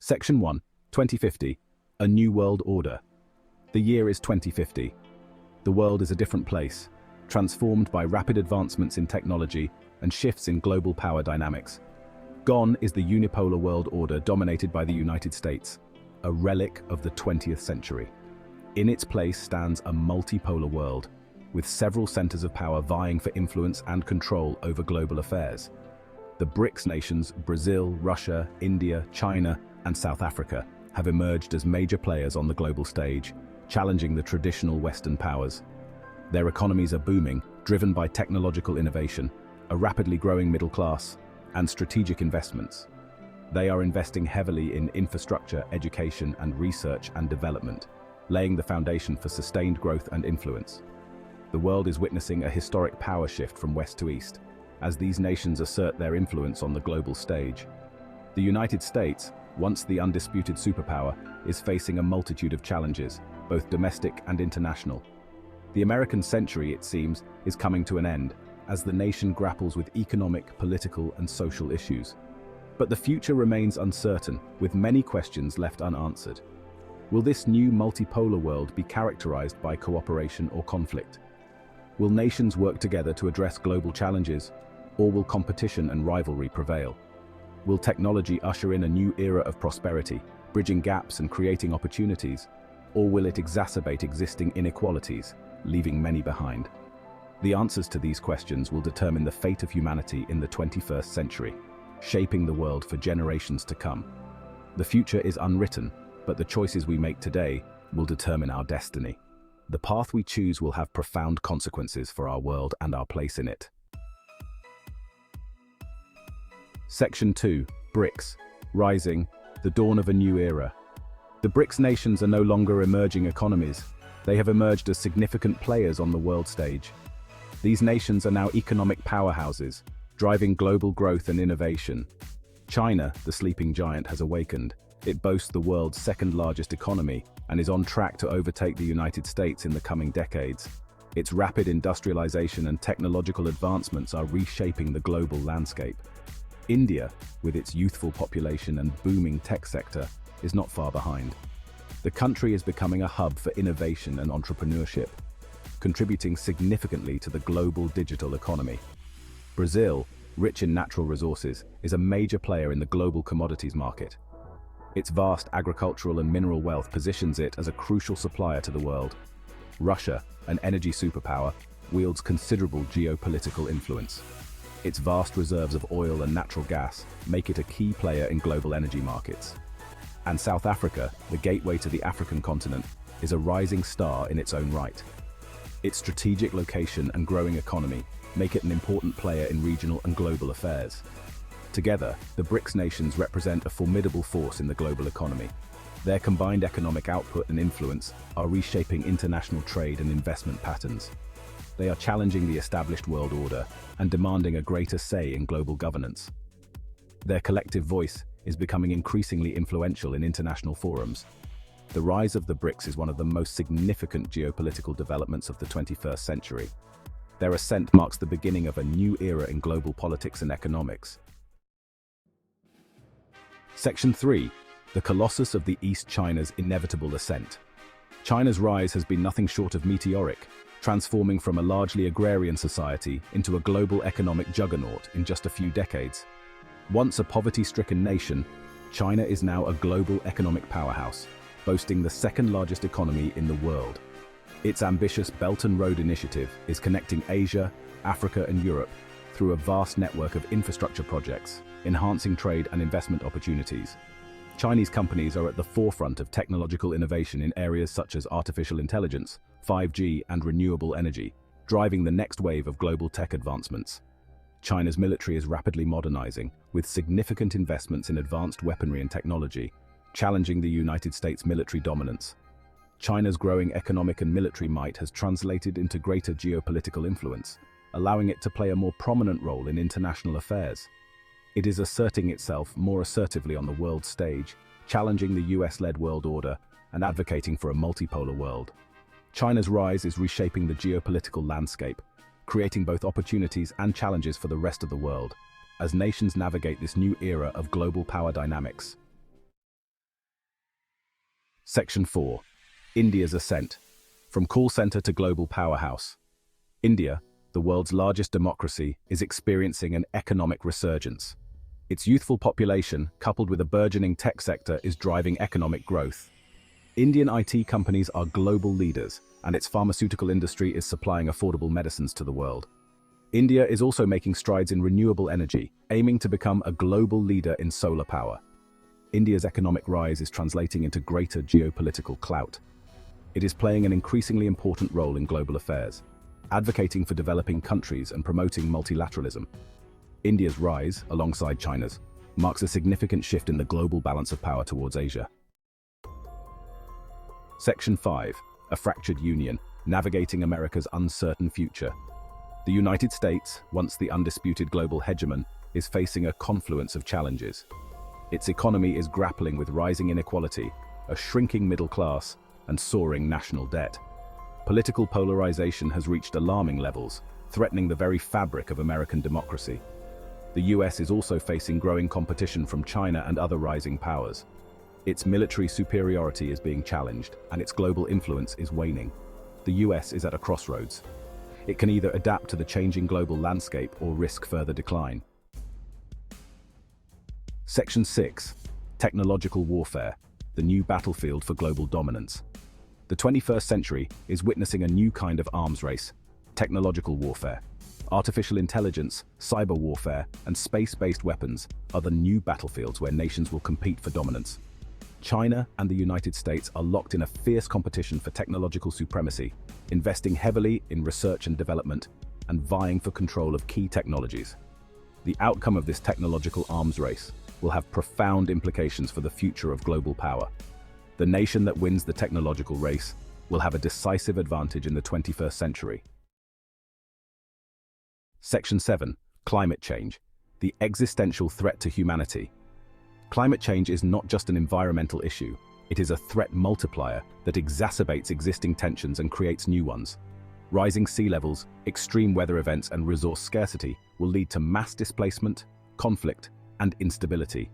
Section 1, 2050, A New World Order. The year is 2050. The world is a different place, transformed by rapid advancements in technology and shifts in global power dynamics. Gone is the unipolar world order dominated by the United States, a relic of the 20th century. In its place stands a multipolar world, with several centers of power vying for influence and control over global affairs. The BRICS nations, Brazil, Russia, India, China, and South Africa, have emerged as major players on the global stage, challenging the traditional Western powers. Their economies are booming, driven by technological innovation, a rapidly growing middle class, and strategic investments. They are investing heavily in infrastructure, education, and research and development, laying the foundation for sustained growth and influence. The world is witnessing a historic power shift from west to east, as these nations assert their influence on the global stage. The United States, once the undisputed superpower, is facing a multitude of challenges, both domestic and international. The American century, it seems, is coming to an end, as the nation grapples with economic, political, and social issues. But the future remains uncertain, with many questions left unanswered. Will this new multipolar world be characterized by cooperation or conflict? Will nations work together to address global challenges, or will competition and rivalry prevail? Will technology usher in a new era of prosperity, bridging gaps and creating opportunities, or will it exacerbate existing inequalities, leaving many behind? The answers to these questions will determine the fate of humanity in the 21st century, shaping the world for generations to come. The future is unwritten, but the choices we make today will determine our destiny. The path we choose will have profound consequences for our world and our place in it. Section 2, BRICS, Rising, the Dawn of a New Era. The BRICS nations are no longer emerging economies. They have emerged as significant players on the world stage. These nations are now economic powerhouses, driving global growth and innovation. China, the sleeping giant, has awakened. It boasts the world's second-largest economy and is on track to overtake the United States in the coming decades. Its rapid industrialization and technological advancements are reshaping the global landscape. India, with its youthful population and booming tech sector, is not far behind. The country is becoming a hub for innovation and entrepreneurship, contributing significantly to the global digital economy. Brazil, rich in natural resources, is a major player in the global commodities market. Its vast agricultural and mineral wealth positions it as a crucial supplier to the world. Russia, an energy superpower, wields considerable geopolitical influence. Its vast reserves of oil and natural gas make it a key player in global energy markets. And South Africa, the gateway to the African continent, is a rising star in its own right. Its strategic location and growing economy make it an important player in regional and global affairs. Together, the BRICS nations represent a formidable force in the global economy. Their combined economic output and influence are reshaping international trade and investment patterns. They are challenging the established world order and demanding a greater say in global governance. Their collective voice is becoming increasingly influential in international forums. The rise of the BRICS is one of the most significant geopolitical developments of the 21st century. Their ascent marks the beginning of a new era in global politics and economics. Section 3, the Colossus of the East, China's inevitable ascent. China's rise has been nothing short of meteoric, transforming from a largely agrarian society into a global economic juggernaut in just a few decades. Once a poverty-stricken nation, China is now a global economic powerhouse, boasting the second-largest economy in the world. Its ambitious Belt and Road Initiative is connecting Asia, Africa, and Europe through a vast network of infrastructure projects, enhancing trade and investment opportunities. Chinese companies are at the forefront of technological innovation in areas such as artificial intelligence, 5G, and renewable energy, driving the next wave of global tech advancements. China's military is rapidly modernizing, with significant investments in advanced weaponry and technology, challenging the United States' military dominance. China's growing economic and military might has translated into greater geopolitical influence, allowing it to play a more prominent role in international affairs. It is asserting itself more assertively on the world stage, challenging the US-led world order and advocating for a multipolar world. China's rise is reshaping the geopolitical landscape, creating both opportunities and challenges for the rest of the world, as nations navigate this new era of global power dynamics. Section 4. India's Ascent. From call center to global powerhouse. India, the world's largest democracy, is experiencing an economic resurgence. Its youthful population, coupled with a burgeoning tech sector, is driving economic growth. Indian IT companies are global leaders, and its pharmaceutical industry is supplying affordable medicines to the world. India is also making strides in renewable energy, aiming to become a global leader in solar power. India's economic rise is translating into greater geopolitical clout. It is playing an increasingly important role in global affairs, advocating for developing countries and promoting multilateralism. India's rise, alongside China's, marks a significant shift in the global balance of power towards Asia. Section 5. A fractured union, navigating America's uncertain future. The United States, once the undisputed global hegemon, is facing a confluence of challenges. Its economy is grappling with rising inequality, a shrinking middle class, and soaring national debt. Political polarization has reached alarming levels, threatening the very fabric of American democracy. The US is also facing growing competition from China and other rising powers. Its military superiority is being challenged, and its global influence is waning. The US is at a crossroads. It can either adapt to the changing global landscape or risk further decline. Section 6. Technological warfare, the new battlefield for global dominance. The 21st century is witnessing a new kind of arms race, technological warfare. Artificial intelligence, cyber warfare, and space-based weapons are the new battlefields where nations will compete for dominance. China and the United States are locked in a fierce competition for technological supremacy, investing heavily in research and development and vying for control of key technologies. The outcome of this technological arms race will have profound implications for the future of global power. The nation that wins the technological race will have a decisive advantage in the 21st century. Section 7. Climate change, the existential threat to humanity. Climate change is not just an environmental issue, it is a threat multiplier that exacerbates existing tensions and creates new ones. Rising sea levels, extreme weather events, and resource scarcity will lead to mass displacement, conflict, and instability.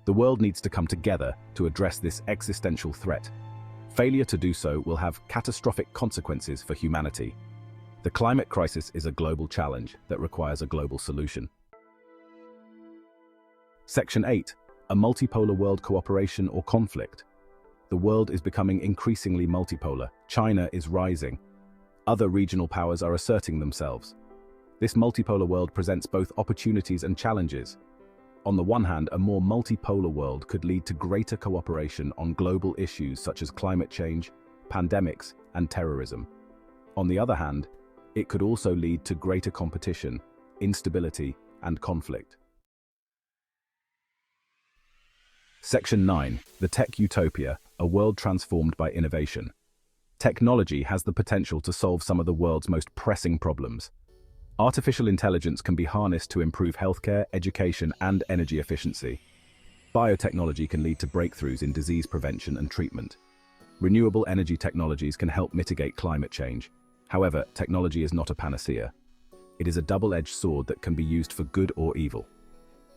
The world needs to come together to address this existential threat. Failure to do so will have catastrophic consequences for humanity. The climate crisis is a global challenge that requires a global solution. Section 8. A multipolar world, cooperation or conflict. The world is becoming increasingly multipolar. China is rising. Other regional powers are asserting themselves. This multipolar world presents both opportunities and challenges. On the one hand, a more multipolar world could lead to greater cooperation on global issues such as climate change, pandemics, and terrorism. On the other hand, it could also lead to greater competition, instability, and conflict. Section 9. The Tech Utopia, a world transformed by innovation. Technology has the potential to solve some of the world's most pressing problems. Artificial intelligence can be harnessed to improve healthcare, education, and energy efficiency. Biotechnology can lead to breakthroughs in disease prevention and treatment. Renewable energy technologies can help mitigate climate change. However, technology is not a panacea. It is a double-edged sword that can be used for good or evil.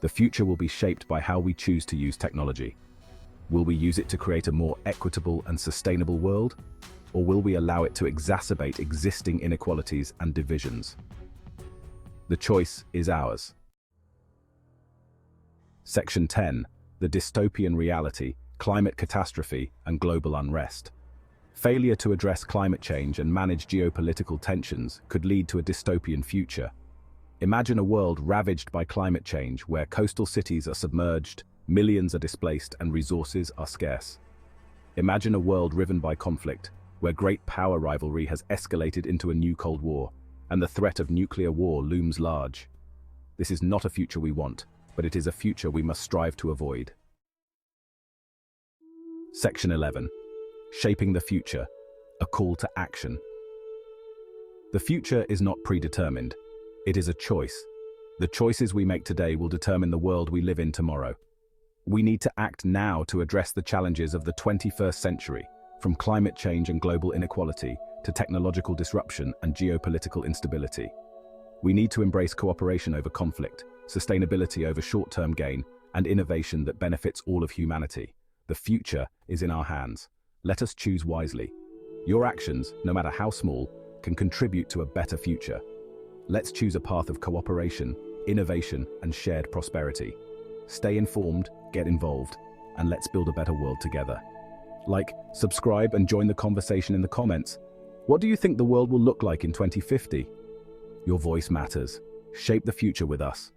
The future will be shaped by how we choose to use technology. Will we use it to create a more equitable and sustainable world? Or will we allow it to exacerbate existing inequalities and divisions? The choice is ours. Section 10. The dystopian reality, climate catastrophe, and global unrest. Failure to address climate change and manage geopolitical tensions could lead to a dystopian future. Imagine a world ravaged by climate change where coastal cities are submerged, millions are displaced, and resources are scarce. Imagine a world riven by conflict, where great power rivalry has escalated into a new Cold War, and the threat of nuclear war looms large. This is not a future we want, but it is a future we must strive to avoid. Section 11. Shaping the future, a call to action. The future is not predetermined. It is a choice. The choices we make today will determine the world we live in tomorrow. We need to act now to address the challenges of the 21st century, from climate change and global inequality to technological disruption and geopolitical instability. We need to embrace cooperation over conflict, sustainability over short-term gain, and innovation that benefits all of humanity. The future is in our hands. Let us choose wisely. Your actions, no matter how small, can contribute to a better future. Let's choose a path of cooperation, innovation, and shared prosperity. Stay informed, get involved, and let's build a better world together. Like, subscribe, and join the conversation in the comments. What do you think the world will look like in 2050? Your voice matters. Shape the future with us.